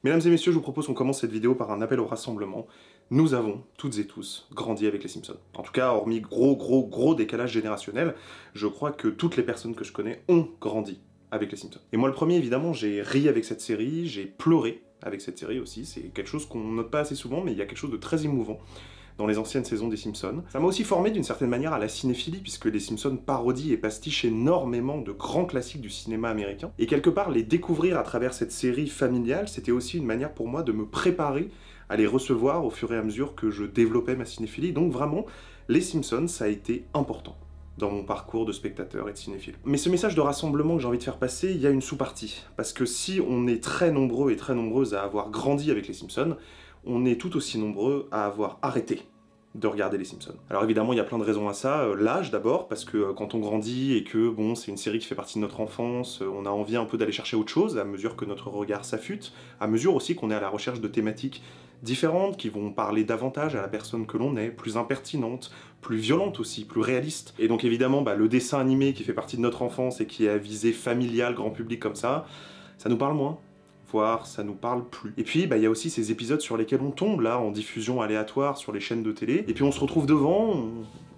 Mesdames et messieurs, je vous propose qu'on commence cette vidéo par un appel au rassemblement. Nous avons, toutes et tous, grandi avec les Simpsons. En tout cas, hormis gros décalage générationnel, je crois que toutes les personnes que je connais ont grandi avec les Simpsons. Et moi le premier, évidemment, j'ai ri avec cette série, j'ai pleuré avec cette série aussi. C'est quelque chose qu'on note pas assez souvent, mais il y a quelque chose de très émouvant dans les anciennes saisons des Simpsons. Ça m'a aussi formé d'une certaine manière à la cinéphilie, puisque les Simpsons parodient et pastichent énormément de grands classiques du cinéma américain. Et quelque part, les découvrir à travers cette série familiale, c'était aussi une manière pour moi de me préparer à les recevoir au fur et à mesure que je développais ma cinéphilie. Donc vraiment, les Simpsons, ça a été important dans mon parcours de spectateur et de cinéphile. Mais ce message de rassemblement que j'ai envie de faire passer, il y a une sous-partie. Parce que si on est très nombreux et très nombreuses à avoir grandi avec les Simpsons, on est tout aussi nombreux à avoir arrêté de regarder les Simpsons. Alors évidemment, il y a plein de raisons à ça. L'âge d'abord, parce que quand on grandit et que bon, c'est une série qui fait partie de notre enfance, on a envie un peu d'aller chercher autre chose à mesure que notre regard s'affûte, à mesure aussi qu'on est à la recherche de thématiques différentes qui vont parler davantage à la personne que l'on est, plus impertinente, plus violente aussi, plus réaliste. Et donc évidemment, le dessin animé qui fait partie de notre enfance et qui est à visée familiale, grand public comme ça nous parle moins. Voire ça nous parle plus. Et puis il y a aussi ces épisodes sur lesquels on tombe là en diffusion aléatoire sur les chaînes de télé, et puis on se retrouve devant,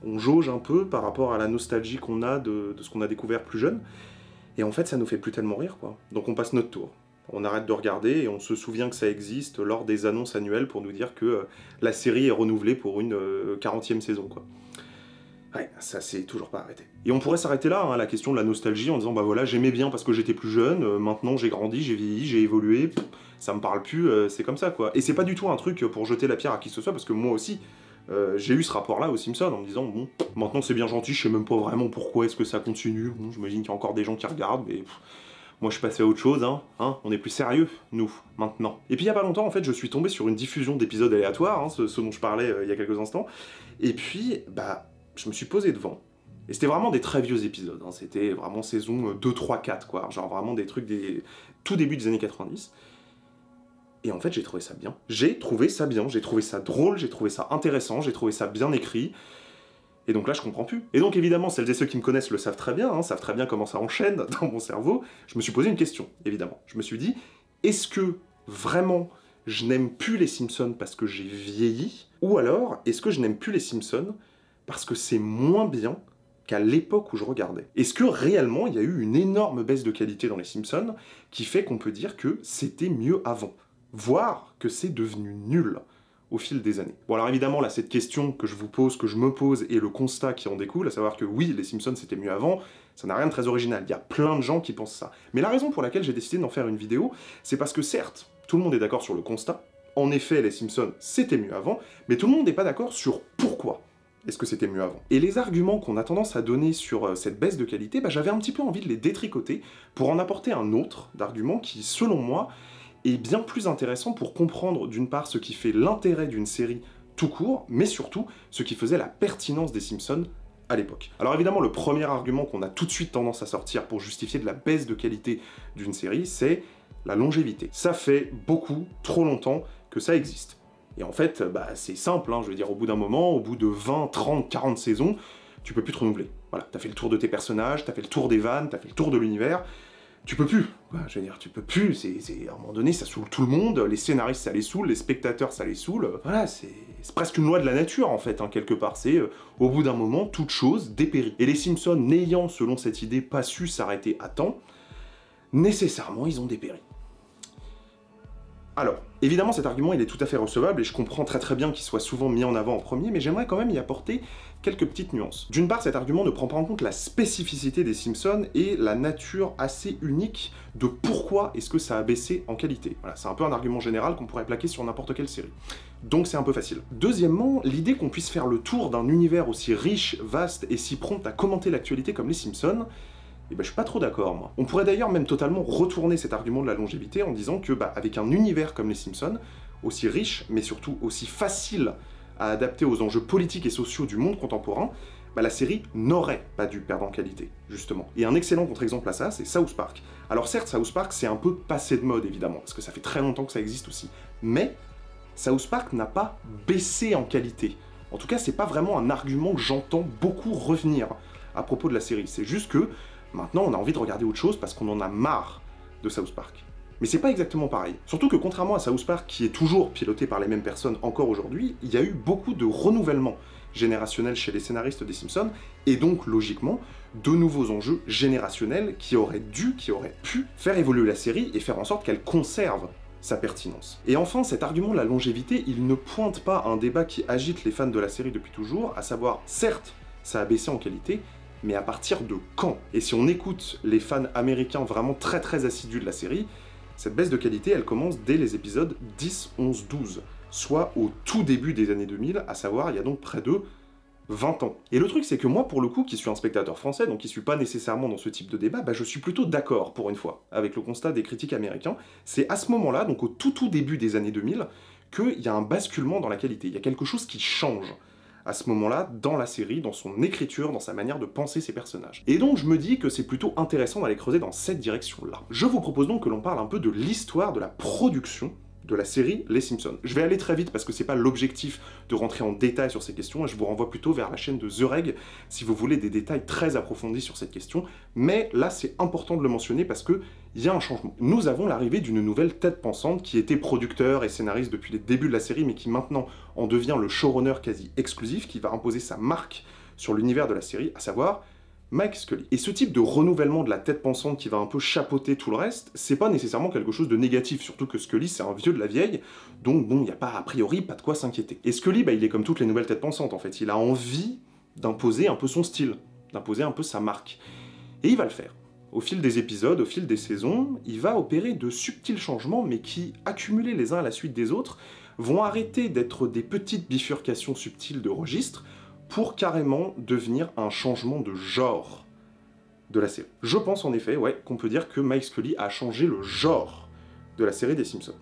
on jauge un peu par rapport à la nostalgie qu'on a de ce qu'on a découvert plus jeune, et en fait ça nous fait plus tellement rire quoi. Donc on passe notre tour. On arrête de regarder et on se souvient que ça existe lors des annonces annuelles pour nous dire que la série est renouvelée pour une 40e saison quoi. Ouais, ça s'est toujours pas arrêté. Et on pourrait s'arrêter là, la question de la nostalgie, en disant bah voilà, j'aimais bien parce que j'étais plus jeune, maintenant j'ai grandi, j'ai vieilli, j'ai évolué, ça me parle plus, c'est comme ça quoi. Et c'est pas du tout un truc pour jeter la pierre à qui que ce soit, parce que moi aussi, j'ai eu ce rapport-là aux Simpsons, en me disant bon, maintenant c'est bien gentil, je sais même pas vraiment pourquoi est-ce que ça continue, bon, j'imagine qu'il y a encore des gens qui regardent, mais moi je suis passé à autre chose, on est plus sérieux, nous, maintenant. Et puis il y a pas longtemps, en fait, je suis tombé sur une diffusion d'épisodes aléatoires, ce dont je parlais il y a quelques instants, et puis, je me suis posé devant, et c'était vraiment des très vieux épisodes, c'était vraiment saison 2, 3, 4, quoi, genre vraiment des trucs des tout début des années 90, et en fait j'ai trouvé ça bien. J'ai trouvé ça bien, j'ai trouvé ça drôle, j'ai trouvé ça intéressant, j'ai trouvé ça bien écrit, et donc là je comprends plus. Et donc évidemment, celles et ceux qui me connaissent le savent très bien, savent très bien comment ça enchaîne dans mon cerveau, je me suis posé une question, évidemment. Je me suis dit, est-ce que vraiment je n'aime plus les Simpsons parce que j'ai vieilli, ou alors est-ce que je n'aime plus les Simpsons parce que c'est moins bien qu'à l'époque où je regardais? Est-ce que réellement il y a eu une énorme baisse de qualité dans les Simpsons qui fait qu'on peut dire que c'était mieux avant, voire que c'est devenu nul au fil des années? Bon alors évidemment là cette question que je vous pose, que je me pose, et le constat qui en découle, à savoir que oui, les Simpsons c'était mieux avant, ça n'a rien de très original, il y a plein de gens qui pensent ça. Mais la raison pour laquelle j'ai décidé d'en faire une vidéo, c'est parce que certes, tout le monde est d'accord sur le constat, en effet les Simpsons c'était mieux avant, mais tout le monde n'est pas d'accord sur pourquoi est-ce que c'était mieux avant. Et les arguments qu'on a tendance à donner sur cette baisse de qualité, j'avais un petit peu envie de les détricoter pour en apporter un autre d'argument qui, selon moi, est bien plus intéressant pour comprendre d'une part ce qui fait l'intérêt d'une série tout court, mais surtout ce qui faisait la pertinence des Simpsons à l'époque. Alors évidemment, le premier argument qu'on a tout de suite tendance à sortir pour justifier de la baisse de qualité d'une série, c'est la longévité. Ça fait beaucoup, trop longtemps que ça existe. Et en fait, c'est simple, je veux dire, au bout d'un moment, au bout de 20, 30, 40 saisons, tu peux plus te renouveler. Voilà, t'as fait le tour de tes personnages, t'as fait le tour des vannes, t'as fait le tour de l'univers, tu peux plus. Je veux dire, tu peux plus, à un moment donné, ça saoule tout le monde, les scénaristes ça les saoule, les spectateurs ça les saoule, voilà, c'est presque une loi de la nature en fait, quelque part, c'est au bout d'un moment, toute chose dépérit. Et les Simpsons, n'ayant, selon cette idée, pas su s'arrêter à temps, nécessairement ils ont dépéri. Alors, évidemment cet argument il est tout à fait recevable et je comprends très bien qu'il soit souvent mis en avant en premier, mais j'aimerais quand même y apporter quelques petites nuances. D'une part, cet argument ne prend pas en compte la spécificité des Simpsons et la nature assez unique de pourquoi est-ce que ça a baissé en qualité. Voilà, c'est un peu un argument général qu'on pourrait plaquer sur n'importe quelle série. Donc c'est un peu facile. Deuxièmement, l'idée qu'on puisse faire le tour d'un univers aussi riche, vaste et si prompt à commenter l'actualité comme les Simpsons, je suis pas trop d'accord, moi. On pourrait d'ailleurs même totalement retourner cet argument de la longévité en disant que, avec un univers comme les Simpsons, aussi riche, mais surtout aussi facile à adapter aux enjeux politiques et sociaux du monde contemporain, la série n'aurait pas dû perdre en qualité, justement. Et un excellent contre-exemple à ça, c'est South Park. Alors certes, South Park, c'est un peu passé de mode, évidemment, parce que ça fait très longtemps que ça existe aussi, mais South Park n'a pas baissé en qualité. En tout cas, c'est pas vraiment un argument que j'entends beaucoup revenir à propos de la série, c'est juste que maintenant, on a envie de regarder autre chose parce qu'on en a marre de South Park. Mais c'est pas exactement pareil. Surtout que contrairement à South Park, qui est toujours piloté par les mêmes personnes encore aujourd'hui, il y a eu beaucoup de renouvellement générationnel chez les scénaristes des Simpsons, et donc, logiquement, de nouveaux enjeux générationnels qui auraient pu faire évoluer la série et faire en sorte qu'elle conserve sa pertinence. Et enfin, cet argument de la longévité, il ne pointe pas un débat qui agite les fans de la série depuis toujours, à savoir, certes, ça a baissé en qualité, mais à partir de quand? Et si on écoute les fans américains vraiment très très assidus de la série, cette baisse de qualité, elle commence dès les épisodes 10, 11, 12, soit au tout début des années 2000, à savoir, il y a donc près de 20 ans. Et le truc, c'est que moi, pour le coup, qui suis un spectateur français, donc qui suis pas nécessairement dans ce type de débat, bah, je suis plutôt d'accord, pour une fois, avec le constat des critiques américains. C'est à ce moment-là, donc au tout début des années 2000, qu'il y a un basculement dans la qualité. Il y a quelque chose qui change à ce moment-là, dans la série, dans son écriture, dans sa manière de penser ses personnages. Et donc je me dis que c'est plutôt intéressant d'aller creuser dans cette direction-là. Je vous propose donc que l'on parle un peu de l'histoire de la production de la série Les Simpsons. Je vais aller très vite parce que c'est pas l'objectif de rentrer en détail sur ces questions, et je vous renvoie plutôt vers la chaîne de The Reg si vous voulez des détails très approfondis sur cette question, mais là c'est important de le mentionner parce que il y a un changement. Nous avons l'arrivée d'une nouvelle tête pensante qui était producteur et scénariste depuis les débuts de la série, mais qui maintenant en devient le showrunner quasi exclusif, qui va imposer sa marque sur l'univers de la série, à savoir Mike Scully. Et ce type de renouvellement de la tête pensante qui va un peu chapeauter tout le reste, c'est pas nécessairement quelque chose de négatif, surtout que Scully c'est un vieux de la vieille, donc bon, il n'y a pas a priori pas de quoi s'inquiéter. Et Scully, bah, il est comme toutes les nouvelles têtes pensantes en fait, il a envie d'imposer un peu son style, d'imposer un peu sa marque. Et il va le faire. Au fil des épisodes, au fil des saisons, il va opérer de subtils changements, mais qui, accumulés les uns à la suite des autres, vont arrêter d'être des petites bifurcations subtiles de registres, pour carrément devenir un changement de genre de la série. Je pense en effet, ouais, qu'on peut dire que Mike Scully a changé le genre de la série des Simpsons.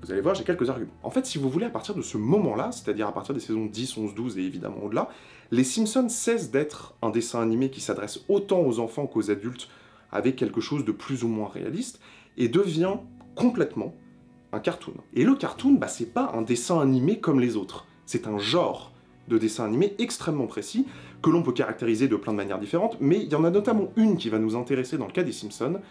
Vous allez voir, j'ai quelques arguments. En fait, si vous voulez, à partir de ce moment-là, c'est-à-dire à partir des saisons 10, 11, 12 et évidemment au-delà, les Simpsons cessent d'être un dessin animé qui s'adresse autant aux enfants qu'aux adultes, avec quelque chose de plus ou moins réaliste, et devient complètement un cartoon. Et le cartoon, bah, c'est pas un dessin animé comme les autres, c'est un genre de dessin animé extrêmement précis, que l'on peut caractériser de plein de manières différentes, mais il y en a notamment une qui va nous intéresser dans le cas des Simpsons,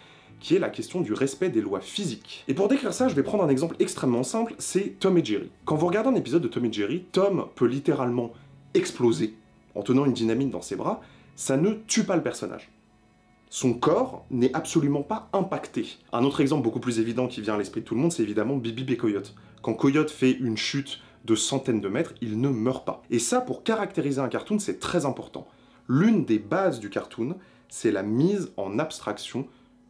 qui est la question du respect des lois physiques. Et pour décrire ça, je vais prendre un exemple extrêmement simple, c'est Tom et Jerry. Quand vous regardez un épisode de Tom et Jerry, Tom peut littéralement exploser en tenant une dynamite dans ses bras, ça ne tue pas le personnage. Son corps n'est absolument pas impacté. Un autre exemple beaucoup plus évident qui vient à l'esprit de tout le monde, c'est évidemment Bi-Bi et Coyote. Quand Coyote fait une chute de centaines de mètres, il ne meurt pas. Et ça, pour caractériser un cartoon, c'est très important. L'une des bases du cartoon, c'est la mise en abstraction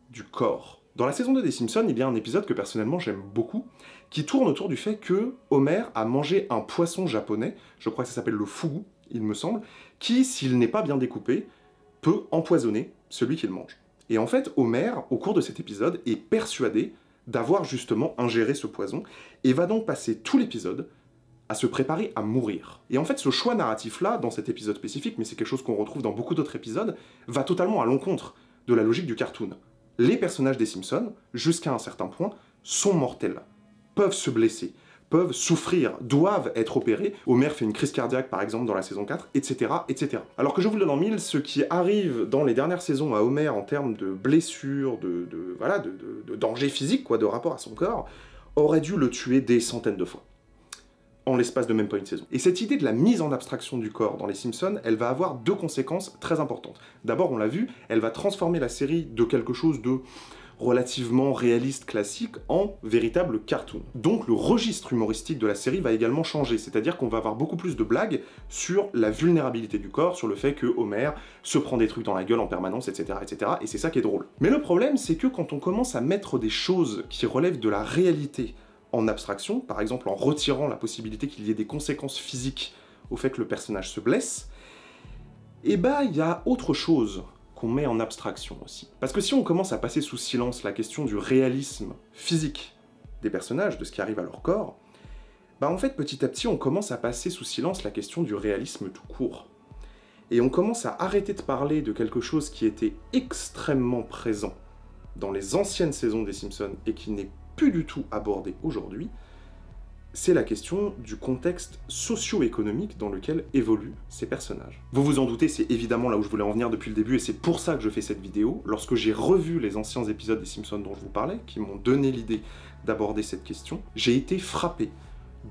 du corps. Dans la saison 2 des Simpsons, il y a un épisode que personnellement j'aime beaucoup, qui tourne autour du fait que Homer a mangé un poisson japonais, je crois que ça s'appelle le fugu, il me semble, qui, s'il n'est pas bien découpé, peut empoisonner celui qu'il mange. Et en fait, Homer, au cours de cet épisode, est persuadé d'avoir justement ingéré ce poison, et va donc passer tout l'épisode à se préparer à mourir. Et en fait, ce choix narratif-là, dans cet épisode spécifique, mais c'est quelque chose qu'on retrouve dans beaucoup d'autres épisodes, va totalement à l'encontre de la logique du cartoon. Les personnages des Simpsons, jusqu'à un certain point, sont mortels, peuvent se blesser, peuvent souffrir, doivent être opérés. Homer fait une crise cardiaque, par exemple, dans la saison 4, etc., etc. Alors que je vous le donne en mille, ce qui arrive dans les dernières saisons à Homer en termes de blessures, de danger physique, quoi, de rapport à son corps, aurait dû le tuer des centaines de fois, en l'espace de même pas une saison. Et cette idée de la mise en abstraction du corps dans les Simpsons, elle va avoir deux conséquences très importantes. D'abord, on l'a vu, elle va transformer la série de quelque chose de relativement réaliste, classique, en véritable cartoon. Donc le registre humoristique de la série va également changer, c'est-à-dire qu'on va avoir beaucoup plus de blagues sur la vulnérabilité du corps, sur le fait que Homer se prend des trucs dans la gueule en permanence, etc., etc., et c'est ça qui est drôle. Mais le problème, c'est que quand on commence à mettre des choses qui relèvent de la réalité en abstraction, par exemple en retirant la possibilité qu'il y ait des conséquences physiques au fait que le personnage se blesse, et bah il y a autre chose qu'on met en abstraction aussi. Parce que si on commence à passer sous silence la question du réalisme physique des personnages, de ce qui arrive à leur corps, bah en fait petit à petit on commence à passer sous silence la question du réalisme tout court. Et on commence à arrêter de parler de quelque chose qui était extrêmement présent dans les anciennes saisons des Simpsons et qui n'est plus du tout abordé aujourd'hui, c'est la question du contexte socio-économique dans lequel évoluent ces personnages. Vous vous en doutez, c'est évidemment là où je voulais en venir depuis le début, et c'est pour ça que je fais cette vidéo. Lorsque j'ai revu les anciens épisodes des Simpsons dont je vous parlais, qui m'ont donné l'idée d'aborder cette question, j'ai été frappé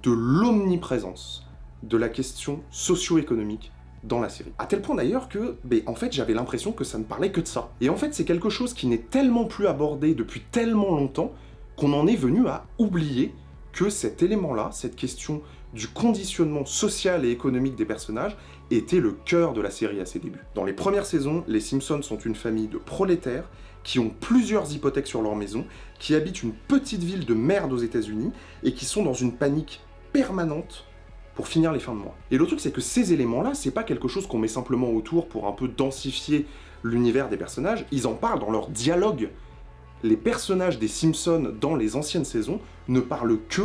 de l'omniprésence de la question socio-économique dans la série. À tel point d'ailleurs que, en fait, j'avais l'impression que ça ne parlait que de ça. Et en fait, c'est quelque chose qui n'est tellement plus abordé depuis tellement longtemps qu'on en est venu à oublier que cet élément-là, cette question du conditionnement social et économique des personnages, était le cœur de la série à ses débuts. Dans les premières saisons, les Simpsons sont une famille de prolétaires qui ont plusieurs hypothèques sur leur maison, qui habitent une petite ville de merde aux États-Unis et qui sont dans une panique permanente pour finir les fins de mois. Et le truc, c'est que ces éléments-là, c'est pas quelque chose qu'on met simplement autour pour un peu densifier l'univers des personnages, ils en parlent dans leur dialogue. Les personnages des Simpsons dans les anciennes saisons ne parlent que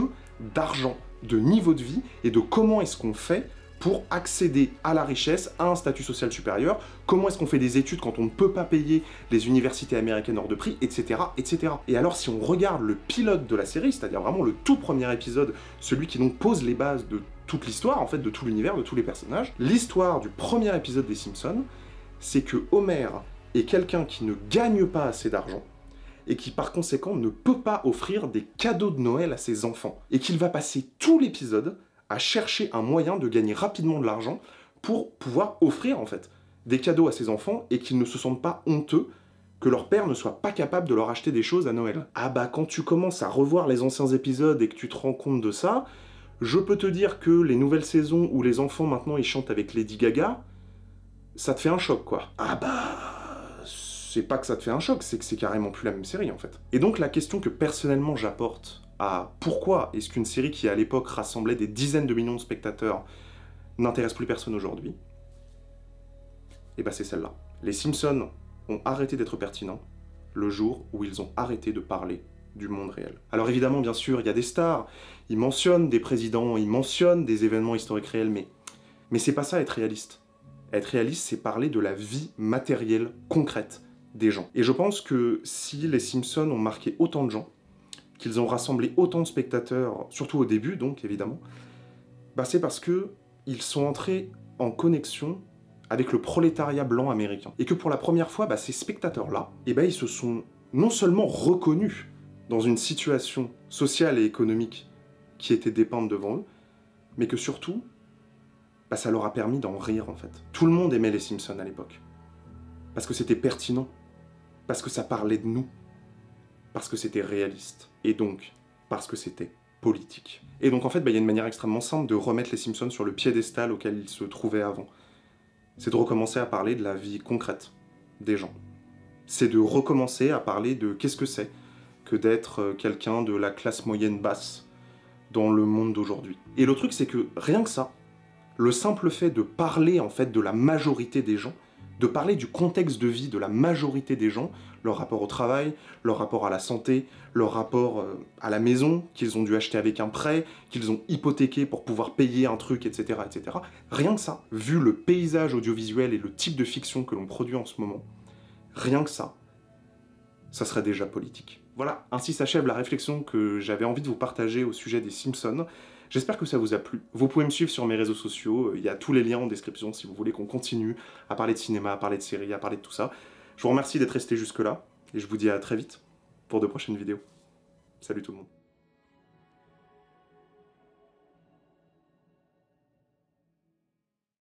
d'argent, de niveau de vie et de comment est-ce qu'on fait pour accéder à la richesse, à un statut social supérieur, comment est-ce qu'on fait des études quand on ne peut pas payer les universités américaines hors de prix, etc., etc. Et alors si on regarde le pilote de la série, c'est-à-dire vraiment le tout premier épisode, celui qui donc pose les bases de toute l'histoire, en fait, de tout l'univers, de tous les personnages, l'histoire du premier épisode des Simpsons, c'est que Homer est quelqu'un qui ne gagne pas assez d'argent, et qui par conséquent ne peut pas offrir des cadeaux de Noël à ses enfants, et qu'il va passer tout l'épisode à chercher un moyen de gagner rapidement de l'argent pour pouvoir offrir en fait des cadeaux à ses enfants et qu'ils ne se sentent pas honteux que leur père ne soit pas capable de leur acheter des choses à Noël. Ah bah quand tu commences à revoir les anciens épisodes et que tu te rends compte de ça, je peux te dire que les nouvelles saisons où les enfants maintenant ils chantent avec Lady Gaga, ça te fait un choc quoi. Ah bah... c'est pas que ça te fait un choc, c'est que c'est carrément plus la même série en fait. Et donc la question que personnellement j'apporte à pourquoi est-ce qu'une série qui à l'époque rassemblait des dizaines de millions de spectateurs n'intéresse plus personne aujourd'hui, et bah c'est celle-là. Les Simpsons ont arrêté d'être pertinents le jour où ils ont arrêté de parler du monde réel. Alors évidemment, bien sûr, il y a des stars, ils mentionnent des présidents, ils mentionnent des événements historiques réels, mais c'est pas ça être réaliste. Être réaliste, c'est parler de la vie matérielle, concrète des gens. Et je pense que si les Simpsons ont marqué autant de gens, qu'ils ont rassemblé autant de spectateurs, surtout au début donc évidemment, bah c'est parce que ils sont entrés en connexion avec le prolétariat blanc américain. Et que pour la première fois, bah, ces spectateurs-là, ils se sont non seulement reconnus dans une situation sociale et économique qui était dépeinte devant eux, mais que surtout, bah, ça leur a permis d'en rire en fait. Tout le monde aimait les Simpsons à l'époque. Parce que c'était pertinent. Parce que ça parlait de nous. Parce que c'était réaliste. Et donc, parce que c'était politique. Et donc en fait, il y a une manière extrêmement simple de remettre les Simpsons sur le piédestal auquel ils se trouvaient avant. C'est de recommencer à parler de la vie concrète des gens. C'est de recommencer à parler de qu'est-ce que c'est que d'être quelqu'un de la classe moyenne basse dans le monde d'aujourd'hui. Et le truc, c'est que rien que ça, le simple fait de parler en fait de la majorité des gens, de parler du contexte de vie de la majorité des gens, leur rapport au travail, leur rapport à la santé, leur rapport à la maison qu'ils ont dû acheter avec un prêt, qu'ils ont hypothéqué pour pouvoir payer un truc, etc., etc. Rien que ça, vu le paysage audiovisuel et le type de fiction que l'on produit en ce moment, rien que ça serait déjà politique. Voilà, ainsi s'achève la réflexion que j'avais envie de vous partager au sujet des Simpsons. J'espère que ça vous a plu. Vous pouvez me suivre sur mes réseaux sociaux, il y a tous les liens en description si vous voulez qu'on continue à parler de cinéma, à parler de séries, à parler de tout ça. Je vous remercie d'être resté jusque-là, et je vous dis à très vite pour de prochaines vidéos. Salut tout le monde.